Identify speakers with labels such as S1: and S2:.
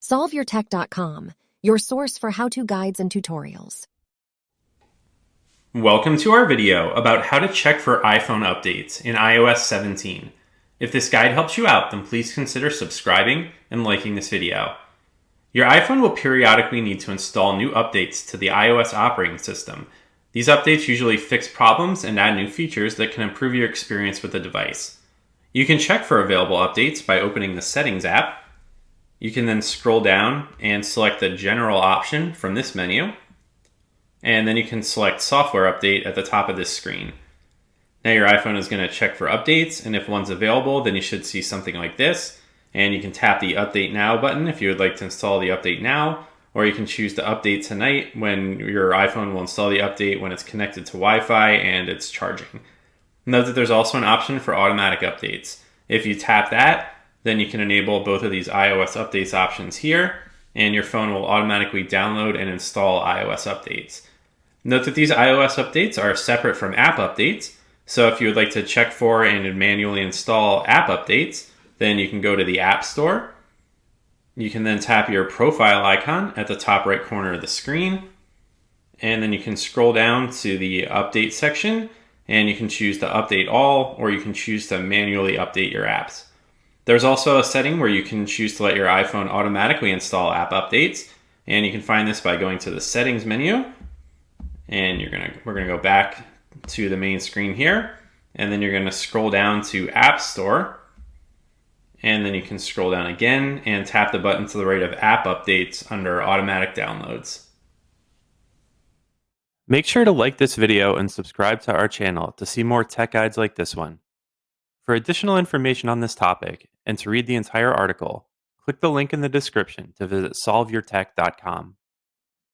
S1: SolveYourTech.com, your source for how-to guides and tutorials.
S2: Welcome to our video about how to check for iPhone updates in iOS 17. If this guide helps you out, then please consider subscribing and liking this video. Your iPhone will periodically need to install new updates to the iOS operating system. These updates usually fix problems and add new features that can improve your experience with the device. You can check for available updates by opening the Settings app. You can then scroll down and select the General option from this menu. And then you can select Software Update at the top of this screen. Now your iPhone is going to check for updates, and if one's available, then you should see something like this. And you can tap the Update Now button if you would like to install the update now, or you can choose to update tonight when your iPhone will install the update when it's connected to Wi-Fi and it's charging. Note that there's also an option for automatic updates. If you tap that, then you can enable both of these iOS updates options here, and your phone will automatically download and install iOS updates. Note that these iOS updates are separate from app updates, so if you would like to check for and manually install app updates, then you can go to the App Store. You can then tap your profile icon at the top right corner of the screen, and then you can scroll down to the Update section, and you can choose to update all, or you can choose to manually update your apps. There's also a setting where you can choose to let your iPhone automatically install app updates, and you can find this by going to the Settings menu, and we're gonna go back to the main screen here, and then you're gonna scroll down to App Store, and then you can scroll down again and tap the button to the right of App Updates under Automatic Downloads. Make sure to like this video and subscribe to our channel to see more tech guides like this one. For additional information on this topic and to read the entire article, click the link in the description to visit solveyourtech.com.